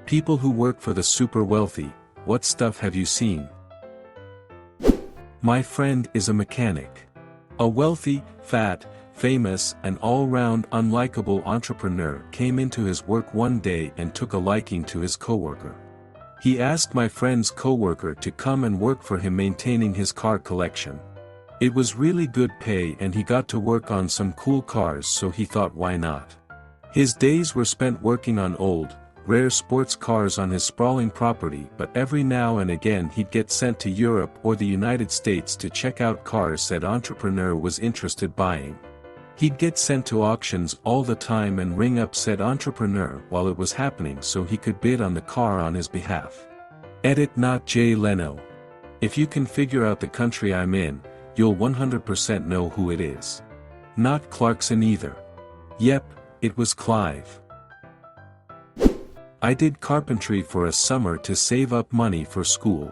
People who work for the super wealthy, what stuff have you seen? My friend is a mechanic. A wealthy, fat, famous, and all-round unlikable entrepreneur came into his work one day and took a liking to his coworker. He asked my friend's coworker to come and work for him maintaining his car collection. It was really good pay and he got to work on some cool cars, so he thought, why not? His days were spent working on old, rare sports cars on his sprawling property, but every now and again he'd get sent to Europe or the United States to check out cars said entrepreneur was interested buying. He'd get sent to auctions all the time and ring up said entrepreneur while it was happening so he could bid on the car on his behalf. Edit not Jay Leno. If you can figure out the country I'm in, you'll 100% know who it is. Not Clarkson either. Yep, it was Clive. I did carpentry for a summer to save up money for school.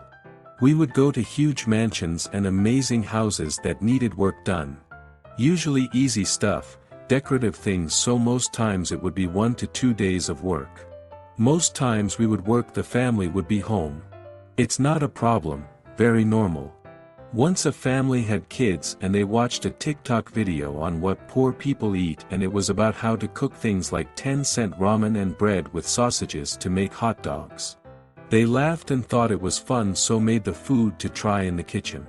We would go to huge mansions and amazing houses that needed work done. Usually easy stuff, decorative things, so most times it would be 1 to 2 days of work. Most times we would work, the family would be home. It's not a problem, very normal. Once a family had kids and they watched a TikTok video on what poor people eat, and it was about how to cook things like 10-cent ramen and bread with sausages to make hot dogs. They laughed and thought it was fun, so made the food to try in the kitchen.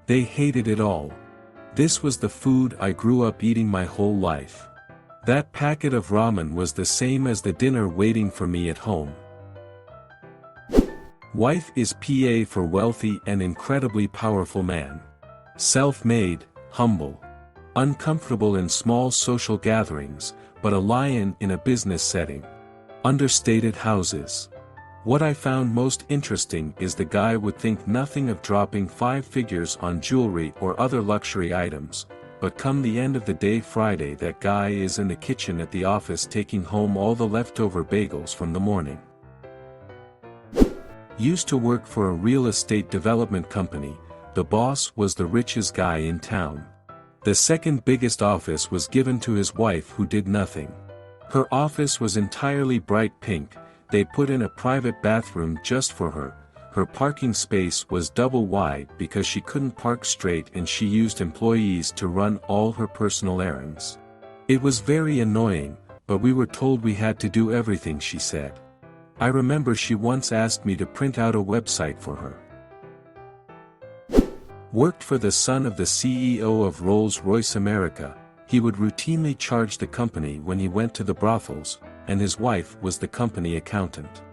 They hated it all. This was the food I grew up eating my whole life. That packet of ramen was the same as the dinner waiting for me at home. Wife is PA for wealthy and incredibly powerful man. Self-made, humble. Uncomfortable in small social gatherings, but a lion in a business setting. Understated houses. What I found most interesting is the guy would think nothing of dropping 5 figures on jewelry or other luxury items, but come the end of the day Friday, that guy is in the kitchen at the office taking home all the leftover bagels from the morning. Used to work for a real estate development company. The boss was the richest guy in town. The second biggest office was given to his wife, who did nothing. Her office was entirely bright pink. They put in a private bathroom just for her. Her parking space was double wide because she couldn't park straight, and she used employees to run all her personal errands. It was very annoying, but we were told we had to do everything, she said. I remember she once asked me to print out a website for her. Worked for the son of the CEO of Rolls-Royce America. He would routinely charge the company when he went to the brothels, and his wife was the company accountant.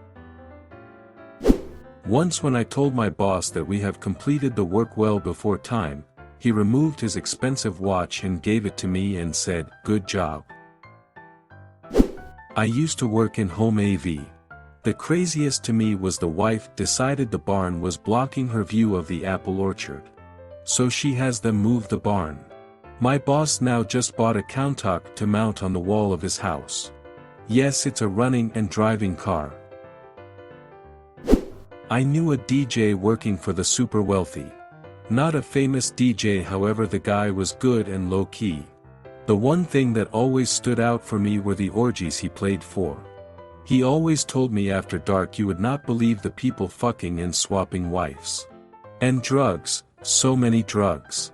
Once when I told my boss that we have completed the work well before time, he removed his expensive watch and gave it to me and said, "Good job." I used to work in home AV. The craziest to me was the wife decided the barn was blocking her view of the apple orchard. So she has them move the barn. My boss now just bought a Countach to mount on the wall of his house. Yes, it's a running and driving car. I knew a DJ working for the super wealthy. Not a famous DJ, however the guy was good and low-key. The one thing that always stood out for me were the orgies he played for. He always told me after dark you would not believe the people fucking and swapping wives. And drugs, so many drugs.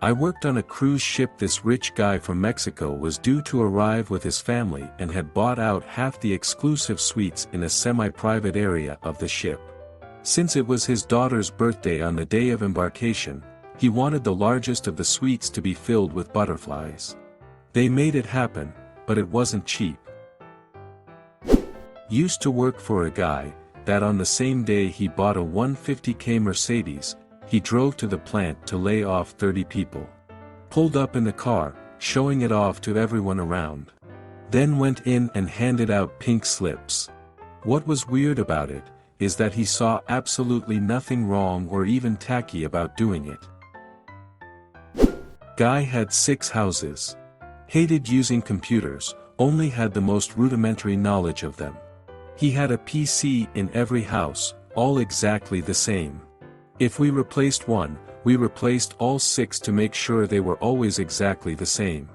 I worked on a cruise ship. This rich guy from Mexico was due to arrive with his family and had bought out half the exclusive suites in a semi-private area of the ship. Since it was his daughter's birthday on the day of embarkation, he wanted the largest of the suites to be filled with butterflies. They made it happen, but it wasn't cheap. Used to work for a guy that on the same day he bought a 150k Mercedes, he drove to the plant to lay off 30 people. Pulled up in the car, showing it off to everyone around. Then went in and handed out pink slips. What was weird about it is that he saw absolutely nothing wrong or even tacky about doing it. Guy had 6 houses. Hated using computers, only had the most rudimentary knowledge of them. He had a PC in every house, all exactly the same. If we replaced one, we replaced all 6 to make sure they were always exactly the same.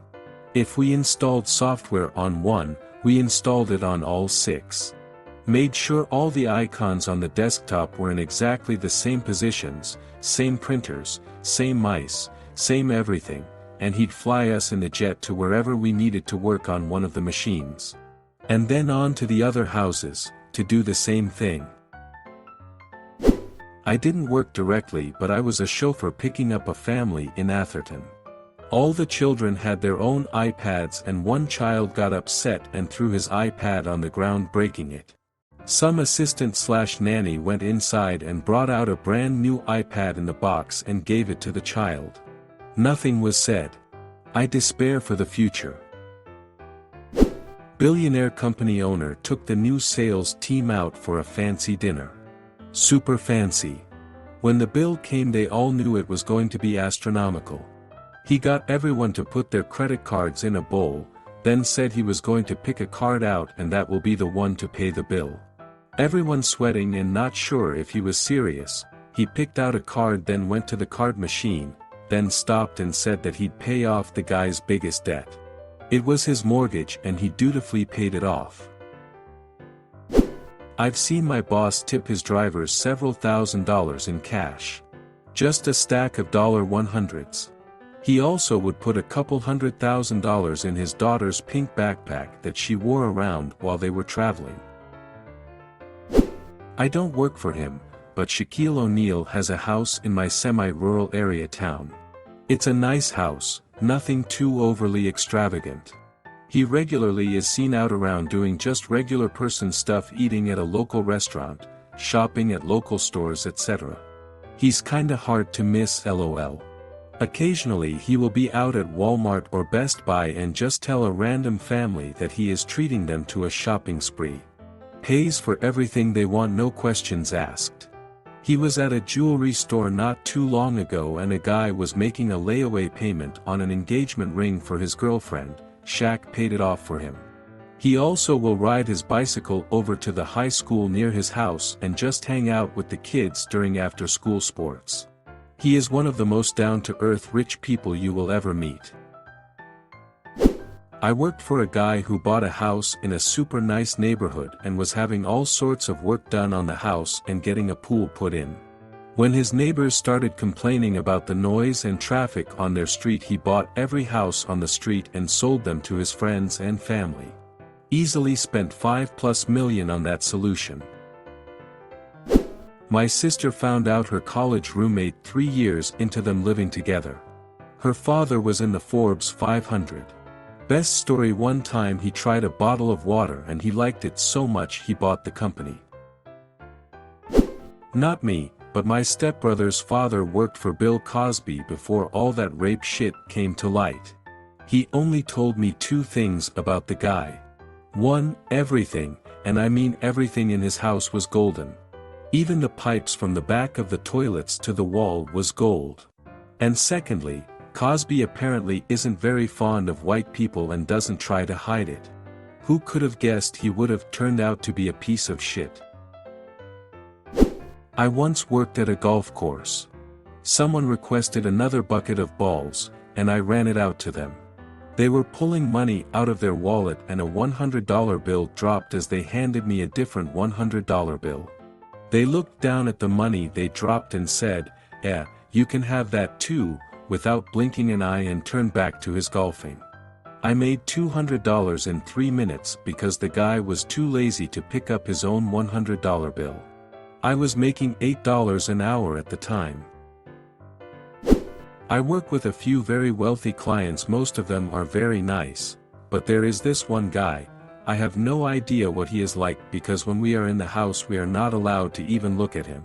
If we installed software on one, We installed it on all 6. Made sure all the icons on the desktop were in exactly the same positions, same printers, same mice, same everything, and he'd fly us in the jet to wherever we needed to work on one of the machines. And then on to the other houses, to do the same thing. I didn't work directly, but I was a chauffeur picking up a family in Atherton. All the children had their own iPads and one child got upset and threw his iPad on the ground, breaking it. Some assistant/nanny went inside and brought out a brand new iPad in the box and gave it to the child. Nothing was said. I despair for the future. Billionaire company owner took the new sales team out for a fancy dinner. Super fancy. When the bill came, they all knew it was going to be astronomical. He got everyone to put their credit cards in a bowl, then said he was going to pick a card out and that will be the one to pay the bill. Everyone sweating and not sure if he was serious, he picked out a card, then went to the card machine, then stopped and said that he'd pay off the guy's biggest debt. It was his mortgage and he dutifully paid it off. I've seen my boss tip his drivers several $1,000s in cash. Just a stack of $100s. He also would put a couple $100,000 in his daughter's pink backpack that she wore around while they were traveling. I don't work for him, but Shaquille O'Neal has a house in my semi-rural area town. It's a nice house, nothing too overly extravagant. He regularly is seen out around doing just regular person stuff, eating at a local restaurant, shopping at local stores, etc. He's kinda hard to miss, lol. Occasionally he will be out at Walmart or Best Buy and just tell a random family that he is treating them to a shopping spree. Pays for everything they want, no questions asked. He was at a jewelry store not too long ago and a guy was making a layaway payment on an engagement ring for his girlfriend. Shaq paid it off for him. He also will ride his bicycle over to the high school near his house and just hang out with the kids during after-school sports. He is one of the most down-to-earth rich people you will ever meet. I worked for a guy who bought a house in a super nice neighborhood and was having all sorts of work done on the house and getting a pool put in. When his neighbors started complaining about the noise and traffic on their street, he bought every house on the street and sold them to his friends and family. Easily spent $5+ million on that solution. My sister found out her college roommate 3 years into them living together. Her father was in the Forbes 500. Best story: one time he tried a bottle of water and he liked it so much he bought the company. Not me, but my stepbrother's father worked for Bill Cosby before all that rape shit came to light. He only told me 2 things about the guy. 1, everything, and I mean everything in his house was golden. Even the pipes from the back of the toilets to the wall was gold. And secondly, Cosby apparently isn't very fond of white people and doesn't try to hide it. Who could have guessed he would have turned out to be a piece of shit? I once worked at a golf course. Someone requested another bucket of balls, and I ran it out to them. They were pulling money out of their wallet and a $100 bill dropped as they handed me a different $100 bill. They looked down at the money they dropped and said, "Yeah, you can have that too," without blinking an eye, and turned back to his golfing. I made $200 in 3 minutes because the guy was too lazy to pick up his own $100 bill. I was making $8 an hour at the time. I work with a few very wealthy clients, most of them are very nice, but there is this one guy. I have no idea what he is like because when we are in the house we are not allowed to even look at him.